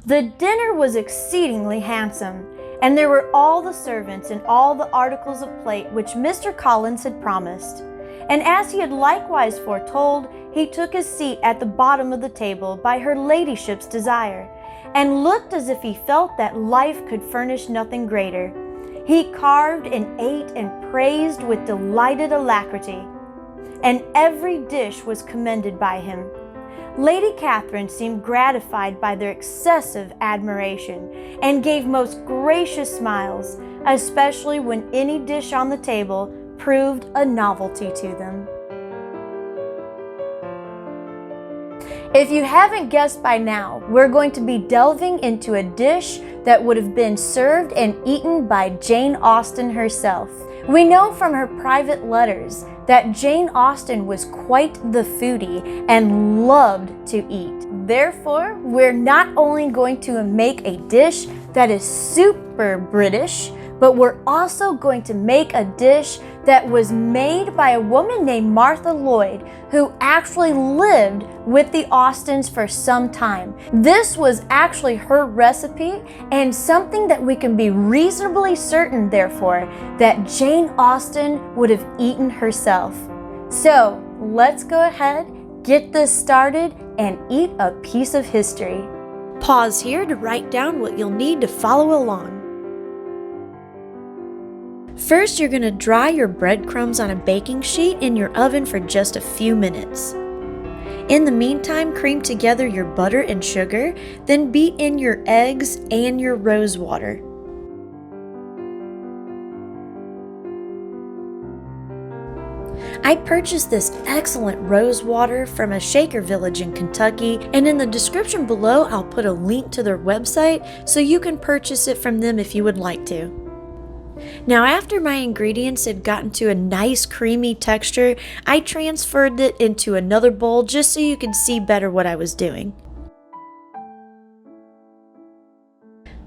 The dinner was exceedingly handsome, and there were all the servants and all the articles of plate which Mr. Collins had promised. And as he had likewise foretold, he took his seat at the bottom of the table by her ladyship's desire, and looked as if he felt that life could furnish nothing greater. He carved and ate and praised with delighted alacrity, and every dish was commended by him. Lady Catherine seemed gratified by their excessive admiration, and gave most gracious smiles, especially when any dish on the table proved a novelty to them. If you haven't guessed by now, we're going to be delving into a dish that would have been served and eaten by Jane Austen herself. We know from her private letters that Jane Austen was quite the foodie and loved to eat. Therefore, we're not only going to make a dish that is super British, but we're also going to make a dish that was made by a woman named Martha Lloyd, who actually lived with the Austens for some time. This was actually her recipe, and something that we can be reasonably certain, therefore, that Jane Austen would have eaten herself. So let's go ahead, get this started, and eat a piece of history. Pause here to write down what you'll need to follow along. First, you're going to dry your breadcrumbs on a baking sheet in your oven for just a few minutes. In the meantime, cream together your butter and sugar, then beat in your eggs and your rose water. I purchased this excellent rose water from a Shaker village in Kentucky, and in the description below I'll put a link to their website so you can purchase it from them if you would like to. Now, after my ingredients had gotten to a nice creamy texture, I transferred it into another bowl just so you can see better what I was doing.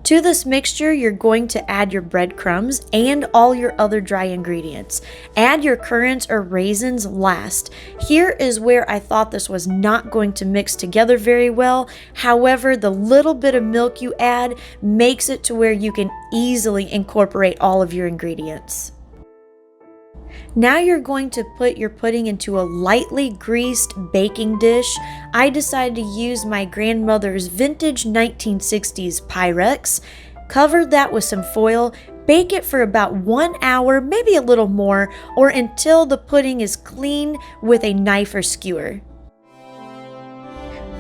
To this mixture, you're going to add your breadcrumbs and all your other dry ingredients. Add your currants or raisins last. Here is where I thought this was not going to mix together very well. However, the little bit of milk you add makes it to where you can easily incorporate all of your ingredients. Now you're going to put your pudding into a lightly greased baking dish. I decided to use my grandmother's vintage 1960s Pyrex. Cover that with some foil. Bake it for about 1 hour, maybe a little more, or until the pudding is clean with a knife or skewer.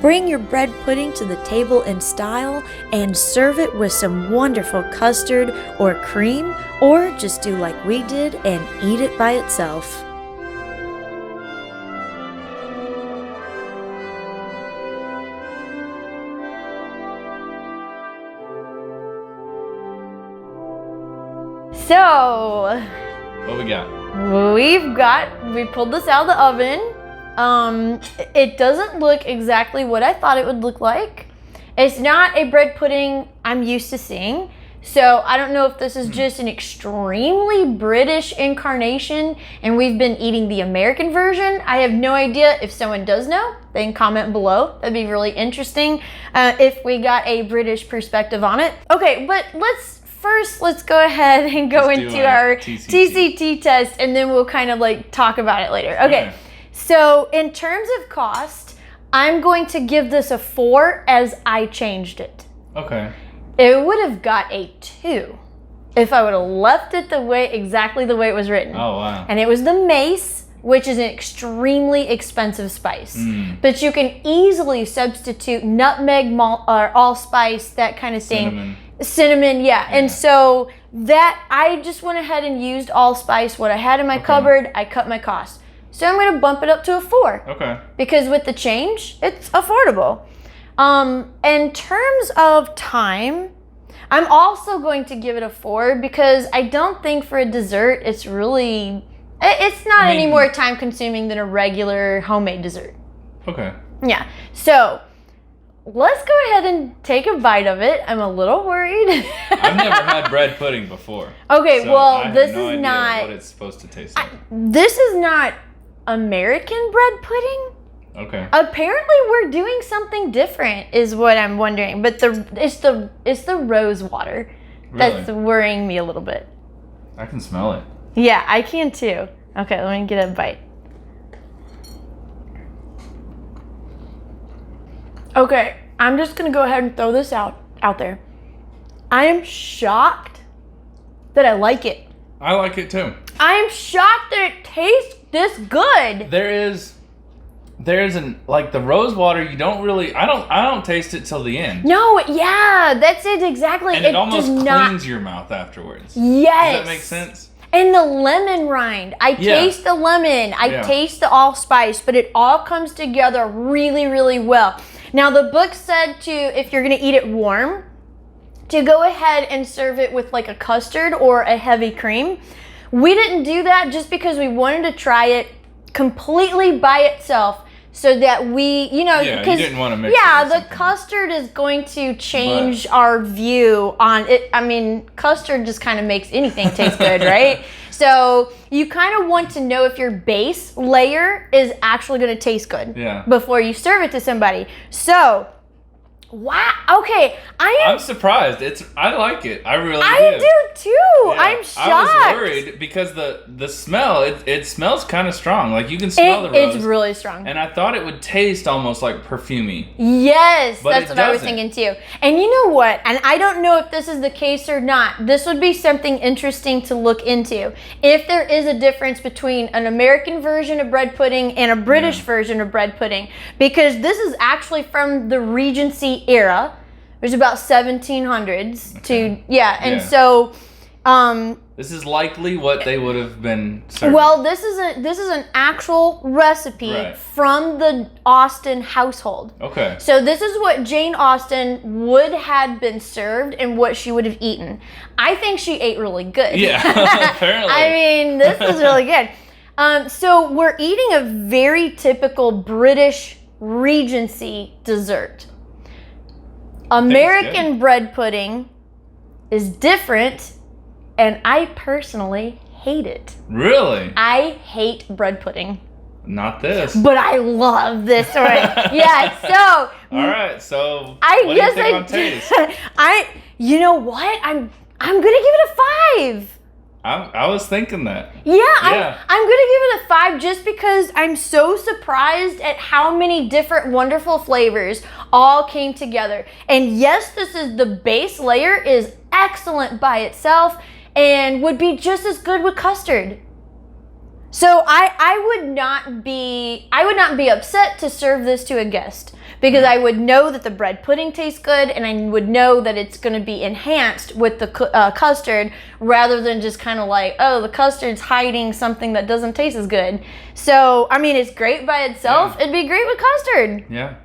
Bring your bread pudding to the table in style and serve it with some wonderful custard or cream, or just do like we did and eat it by itself. So, what we got? We pulled this out of the oven. It doesn't look exactly what I thought it would look like. It's not a bread pudding I'm used to seeing. So I don't know if this is just an extremely British incarnation and we've been eating the American version. I have no idea. If someone does know, they can comment below. That'd be really interesting if we got a British perspective on it. Okay, but let's go ahead and go into our TCT test, and then we'll kind of like talk about it later. Okay. So in terms of cost, I'm going to give this a 4 as I changed it. Okay. It would have got a 2 if I would have left it exactly the way it was written. Oh, wow. And it was the mace, which is an extremely expensive spice. But you can easily substitute nutmeg, or allspice, that kind of thing. Cinnamon, yeah. And so that, I just went ahead and used allspice, what I had in my cupboard. I cut my cost. So I'm going to bump it up to a 4. Okay. Because with the change, it's affordable. In terms of time, I'm also going to give it a 4 because I don't think for a dessert it's not any more time consuming than a regular homemade dessert. Okay. Yeah. So let's go ahead and take a bite of it. I'm a little worried. I've never had bread pudding before. Okay, so well, this I have no is idea not what it's supposed to taste like. This is not American bread pudding. Okay. Apparently, we're doing something different, is what I'm wondering. But it's the rose water that's worrying me a little bit. I can smell it. Yeah, I can too. Okay, let me get a bite. Okay, I'm just gonna go ahead and throw this out there. I am shocked that I like it. I like it too. I am shocked that it tastes this good. There's an like the rose water. You don't really. I don't taste it till the end. No, yeah, that's it exactly. And it almost cleans your mouth afterwards. Yes. Does that make sense? And the lemon rind. I taste the lemon. I taste the allspice, but it all comes together really, really well. Now, the book said if you're going to eat it warm, to go ahead and serve it with like a custard or a heavy cream. We didn't do that just because we wanted to try it completely by itself. So that we, you didn't want to mix it with the custard is going to change our view on it. I mean, custard just kind of makes anything taste good, right? So you kind of want to know if your base layer is actually going to taste good before you serve it to somebody. So, wow. Okay, I'm surprised. I like it. I really do. I do too. Yeah. I'm shocked. I was worried because the smell, it smells kind of strong. Like you can smell the rose. It's really strong. And I thought it would taste almost like perfumey. Yes, that's what I was thinking too. And you know what? And I don't know if this is the case or not. This would be something interesting to look into. If there is a difference between an American version of bread pudding and a British version of bread pudding. Because this is actually from the Regency era. It was about 1700s so this is likely what they would have been serving. Well, this is an actual recipe from the Austen household. Okay. So this is what Jane Austen would have been served and what she would have eaten. I think she ate really good. Yeah, apparently. I mean, this is really good. So we're eating a very typical British Regency dessert. American bread pudding is different, and I personally hate it. Really? I hate bread pudding. Not this. But I love this one. Yeah, so. All right, so what do you think on taste? You know what? I'm going to give it a 5. I was thinking that. Yeah. I'm going to give it a 5 just because I'm so surprised at how many different wonderful flavors all came together. And yes, the base layer is excellent by itself and would be just as good with custard. So I would not be upset to serve this to a guest because I would know that the bread pudding tastes good and I would know that it's going to be enhanced with the custard rather than just kind of like, oh, the custard's hiding something that doesn't taste as good. So, I mean, it's great by itself. It'd be great with custard. Yeah.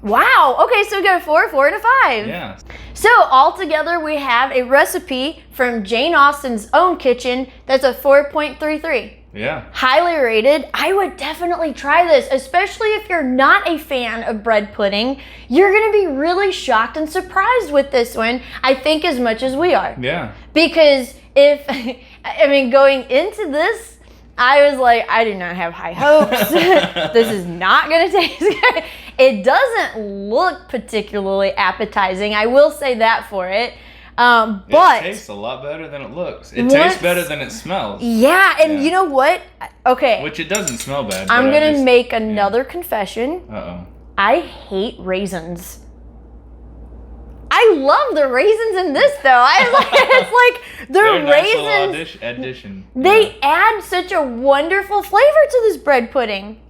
Wow. Okay, so we got a 4, and a 5. Yeah. So altogether, we have a recipe from Jane Austen's own kitchen that's a 4.33. Yeah. Highly rated. I would definitely try this, especially if you're not a fan of bread pudding. You're going to be really shocked and surprised with this one, I think, as much as we are. Yeah. Because going into this, I was like, I do not have high hopes. This is not going to taste good. It doesn't look particularly appetizing. I will say that for it. But it tastes a lot better than it looks. It tastes better than it smells. Yeah, and you know what? Okay. Which it doesn't smell bad. I'm going to make another confession. Uh-oh. I hate raisins. I love the raisins in this, though. It's like the raisins. Nice little addition. They add such a wonderful flavor to this bread pudding.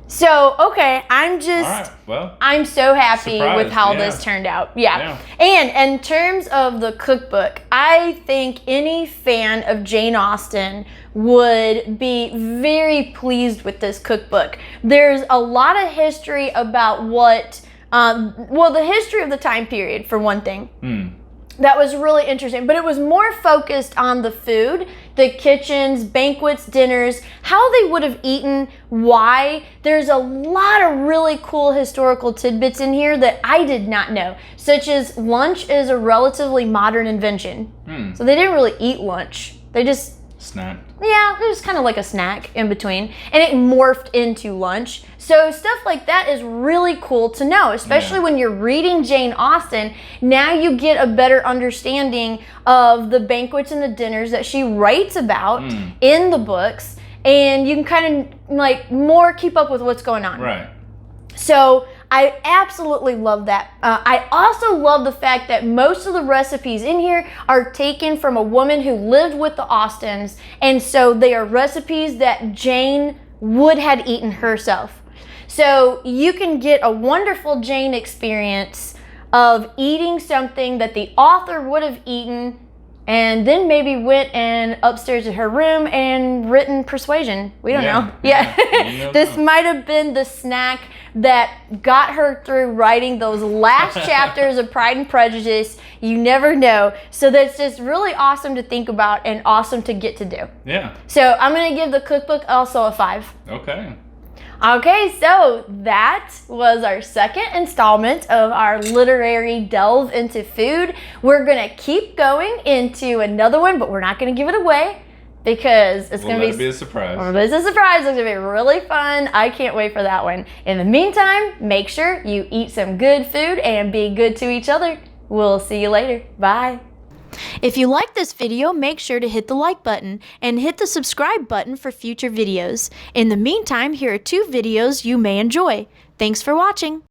So, okay, I'm so happy with how this turned out. Yeah. And in terms of the cookbook, I think any fan of Jane Austen would be very pleased with this cookbook. There's a lot of history about the history of the time period, for one thing. That was really interesting, but it was more focused on the food, the kitchens, banquets, dinners, how they would have eaten, why. There's a lot of really cool historical tidbits in here that I did not know, such as lunch is a relatively modern invention. So they didn't really eat lunch. They just Snack. Yeah, it was kind of like a snack in between, and it morphed into lunch. So stuff like that is really cool to know, especially when you're reading Jane Austen. Now you get a better understanding of the banquets and the dinners that she writes about in the books, and you can kind of like more keep up with what's going on. Right. So I absolutely love that. I also love the fact that most of the recipes in here are taken from a woman who lived with the Austens, and so they are recipes that Jane would have eaten herself. So you can get a wonderful Jane experience of eating something that the author would have eaten, and then maybe went and upstairs to her room and written Persuasion. We don't know. Yeah. This might have been the snack that got her through writing those last chapters of Pride and Prejudice. You never know. So that's just really awesome to think about and awesome to get to do. Yeah. So I'm going to give the cookbook also a 5. Okay. Okay, so that was our second installment of our literary delve into food. We're going to keep going into another one, but we're not going to give it away because it's going to be a surprise. It's a surprise. It's going to be really fun. I can't wait for that one. In the meantime, make sure you eat some good food and be good to each other. We'll see you later. Bye. If you like this video, make sure to hit the like button and hit the subscribe button for future videos. In the meantime, here are 2 videos you may enjoy. Thanks for watching.